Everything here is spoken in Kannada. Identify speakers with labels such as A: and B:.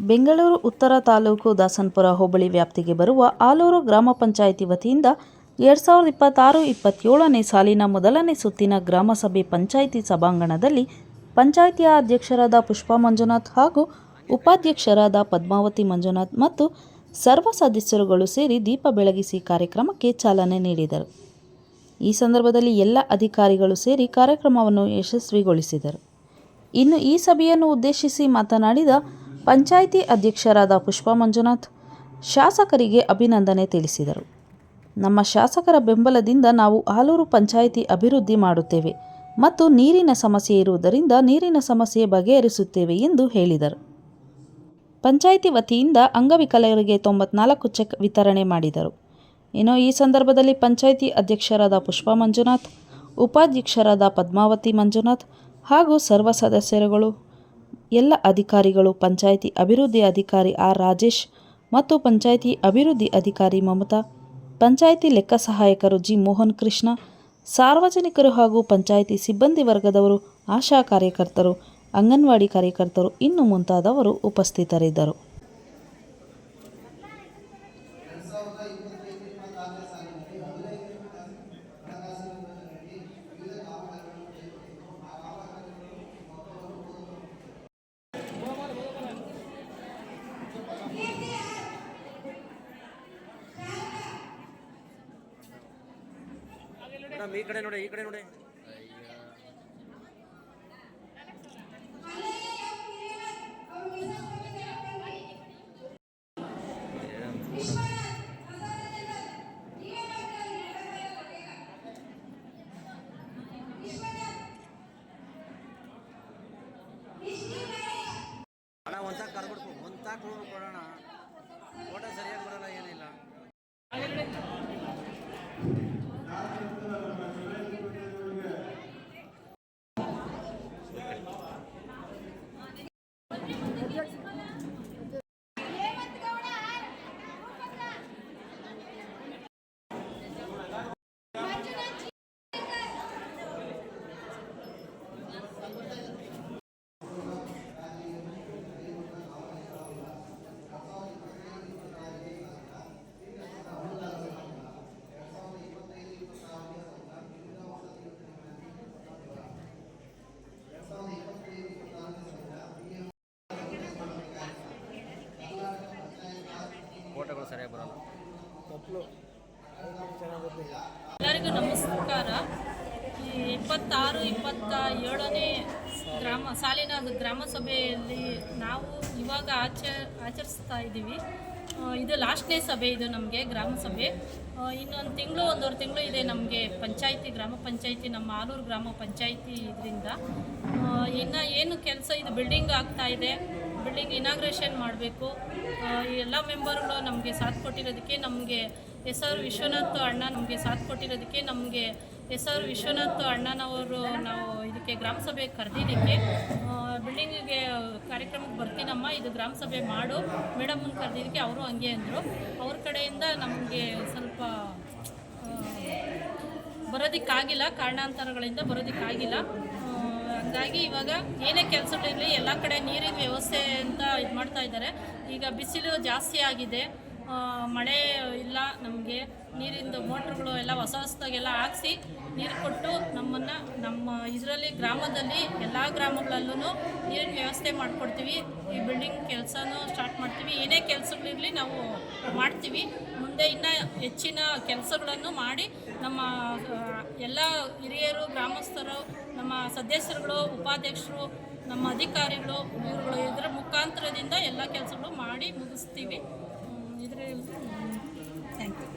A: ಬೆಂಗಳೂರು ಉತ್ತರ ತಾಲೂಕು ದಾಸನಪುರ ಹೋಬಳಿ ವ್ಯಾಪ್ತಿಗೆ ಬರುವ ಆಲೂರು ಗ್ರಾಮ ಪಂಚಾಯಿತಿ ವತಿಯಿಂದ 2026-27ನೇ ಸಾಲಿನ ಮೊದಲನೇ ಸುತ್ತಿನ ಗ್ರಾಮಸಭೆ ಪಂಚಾಯಿತಿ ಸಭಾಂಗಣದಲ್ಲಿ ಪಂಚಾಯಿತಿಯ ಅಧ್ಯಕ್ಷರಾದ ಪುಷ್ಪಾ ಮಂಜುನಾಥ್ ಹಾಗೂ ಉಪಾಧ್ಯಕ್ಷರಾದ ಪದ್ಮಾವತಿ ಮಂಜುನಾಥ್ ಮತ್ತು ಸರ್ವ ಸದಸ್ಯರುಗಳು ಸೇರಿ ದೀಪ ಬೆಳಗಿಸಿ ಕಾರ್ಯಕ್ರಮಕ್ಕೆ ಚಾಲನೆ ನೀಡಿದರು. ಈ ಸಂದರ್ಭದಲ್ಲಿ ಎಲ್ಲ ಅಧಿಕಾರಿಗಳು ಸೇರಿ ಕಾರ್ಯಕ್ರಮವನ್ನು ಯಶಸ್ವಿಗೊಳಿಸಿದರು. ಇನ್ನು ಈ ಸಭೆಯನ್ನು ಉದ್ದೇಶಿಸಿ ಮಾತನಾಡಿದ ಪಂಚಾಯಿತಿ ಅಧ್ಯಕ್ಷರಾದ ಪುಷ್ಪಾ ಮಂಜುನಾಥ್ ಶಾಸಕರಿಗೆ ಅಭಿನಂದನೆ ತಿಳಿಸಿದರು. ನಮ್ಮ ಶಾಸಕರ ಬೆಂಬಲದಿಂದ ನಾವು ಆಲೂರು ಪಂಚಾಯಿತಿ ಅಭಿವೃದ್ಧಿ ಮಾಡುತ್ತೇವೆ ಮತ್ತು ನೀರಿನ ಸಮಸ್ಯೆ ಇರುವುದರಿಂದ ನೀರಿನ ಸಮಸ್ಯೆ ಬಗೆಹರಿಸುತ್ತೇವೆ ಎಂದು ಹೇಳಿದರು. ಪಂಚಾಯಿತಿ ವತಿಯಿಂದ ಅಂಗವಿಕಲರಿಗೆ 94 ಚೆಕ್ ವಿತರಣೆ ಮಾಡಿದರು. ಇನ್ನು ಈ ಸಂದರ್ಭದಲ್ಲಿ ಪಂಚಾಯಿತಿ ಅಧ್ಯಕ್ಷರಾದ ಪುಷ್ಪಾ ಮಂಜುನಾಥ್, ಉಪಾಧ್ಯಕ್ಷರಾದ ಪದ್ಮಾವತಿ ಮಂಜುನಾಥ್ ಹಾಗೂ ಸರ್ವ ಸದಸ್ಯರುಗಳು, ಎಲ್ಲ ಅಧಿಕಾರಿಗಳು, ಪಂಚಾಯಿತಿ ಅಭಿವೃದ್ಧಿ ಅಧಿಕಾರಿ ಆರ್ ರಾಜೇಶ್ ಮತ್ತು ಪಂಚಾಯಿತಿ ಅಭಿವೃದ್ಧಿ ಅಧಿಕಾರಿ ಮಮತಾ, ಪಂಚಾಯಿತಿ ಲೆಕ್ಕ ಸಹಾಯಕರು ಜಿ ಮೋಹನ್ ಕೃಷ್ಣ, ಸಾರ್ವಜನಿಕರು ಹಾಗೂ ಪಂಚಾಯಿತಿ ಸಿಬ್ಬಂದಿ ವರ್ಗದವರು, ಆಶಾ ಕಾರ್ಯಕರ್ತರು, ಅಂಗನವಾಡಿ ಕಾರ್ಯಕರ್ತರು ಇನ್ನು ಮುಂತಾದವರು ಉಪಸ್ಥಿತರಿದ್ದರು.
B: ಈ ಕಡೆ ನೋಡಿ, ಈ ಕಡೆ ನೋಡಿ. ಅಣ್ಣ ಒಂದ್ಸಾಕ ಕರ್ಬಿಡ್ತು, ಒಂದ್ಸಾಕ ಕೊಡೋಣ, ಫೋಟೋ ಸರಿಯಾಗಿ ಬರಲ್ಲ, ಏನಿಲ್ಲ. ಫೋಟೋಗಳು ಸರಿಯಾಗಿ ಬರಲ್ಲ.
C: ಎಲ್ಲರಿಗೂ ನಮಸ್ಕಾರ. ಈ 26-27ನೇ ಸಾಲಿನ ಗ್ರಾಮ ಸಭೆಯಲ್ಲಿ ನಾವು ಇವಾಗ ಆಚರಿಸ್ತಾ ಇದ್ದೀವಿ. ಇದು ಲಾಸ್ಟ್ನೇ ಸಭೆ, ಇದು ನಮಗೆ ಗ್ರಾಮ ಸಭೆ. ಇನ್ನೊಂದು ತಿಂಗಳು, ಒಂದೂವರೆ ತಿಂಗಳು ಇದೆ ನಮಗೆ ಪಂಚಾಯಿತಿ, ಗ್ರಾಮ ಪಂಚಾಯಿತಿ, ನಮ್ಮ ಆಲೂರು ಗ್ರಾಮ ಪಂಚಾಯಿತಿ ಇದರಿಂದ. ಇನ್ನು ಏನು ಕೆಲಸ, ಇದು ಬಿಲ್ಡಿಂಗ್ ಆಗ್ತಾ ಇದೆ, ಬಿಲ್ಡಿಂಗ್ ಇನಾಗ್ರೇಷನ್ ಮಾಡಬೇಕು. ಎಲ್ಲ ಮೆಂಬರ್ಗಳು ನಮಗೆ ಸಾಥ್ ಕೊಟ್ಟಿರೋದಕ್ಕೆ, ನಮಗೆ ಎಸ್.ಆರ್. ವಿಶ್ವನಾಥ್ ಅಣ್ಣ ನಮಗೆ ಸಾಥ್ ಕೊಟ್ಟಿರೋದಕ್ಕೆ, ನಮಗೆ ಎಸ್.ಆರ್. ವಿಶ್ವನಾಥ್ ಅಣ್ಣನವರು ನಾವು ಇದಕ್ಕೆ ಗ್ರಾಮ ಸಭೆ ಕರೆದಿದ್ದಕ್ಕೆ, ಬಿಲ್ಡಿಂಗಿಗೆ ಕಾರ್ಯಕ್ರಮಕ್ಕೆ ಬರ್ತೀನಮ್ಮ, ಇದು ಗ್ರಾಮ ಸಭೆ ಮಾಡು ಮೇಡಮನ್ನು ಕರೆದಿದ್ದಕ್ಕೆ ಅವರು ಹಂಗೆ ಅಂದರು. ಅವ್ರ ಕಡೆಯಿಂದ ನಮಗೆ ಸ್ವಲ್ಪ ಬರೋದಕ್ಕಾಗಿಲ್ಲ, ಕಾರಣಾಂತರಗಳಿಂದ ಬರೋದಕ್ಕಾಗಿಲ್ಲ. ಹಾಗಾಗಿ ಇವಾಗ ಏನೇ ಕೆಲಸಗಳಿರಲಿ ಎಲ್ಲ ಕಡೆ ನೀರಿನ ವ್ಯವಸ್ಥೆ ಅಂತ ಇದು ಮಾಡ್ತಾ ಇದ್ದಾರೆ. ಈಗ ಬಿಸಿಲು ಜಾಸ್ತಿ ಆಗಿದೆ, ಮಳೆ ಇಲ್ಲ, ನಮಗೆ ನೀರಿಂದು ಮೋಟ್ರುಗಳು ಎಲ್ಲ ಹೊಸದಾಗೆಲ್ಲ ಹಾಕ್ಸಿ ನೀರು ಕೊಟ್ಟು ನಮ್ಮನ್ನು ನಮ್ಮ ಇದರಲ್ಲಿ ಗ್ರಾಮದಲ್ಲಿ ಎಲ್ಲ ಗ್ರಾಮಗಳಲ್ಲೂ ನೀರಿನ ವ್ಯವಸ್ಥೆ ಮಾಡಿಕೊಡ್ತೀವಿ. ಈ ಬಿಲ್ಡಿಂಗ್ ಕೆಲಸನೂ ಸ್ಟಾರ್ಟ್ ಮಾಡ್ತೀವಿ. ಏನೇ ಕೆಲಸಗಳಿರಲಿ ನಾವು ಮಾಡ್ತೀವಿ. ಮುಂದೆ ಇನ್ನೂ ಹೆಚ್ಚಿನ ಕೆಲಸಗಳನ್ನು ಮಾಡಿ ನಮ್ಮ ಎಲ್ಲ ಹಿರಿಯರು, ಗ್ರಾಮಸ್ಥರು, ನಮ್ಮ ಸದಸ್ಯರುಗಳು, ಉಪಾಧ್ಯಕ್ಷರು, ನಮ್ಮ ಅಧಿಕಾರಿಗಳು, ಇವುಗಳು ಇದರ ಮುಖಾಂತರದಿಂದ ಎಲ್ಲ ಕೆಲಸಗಳು ಮಾಡಿ ಮುಗಿಸ್ತೀವಿ. Thank you.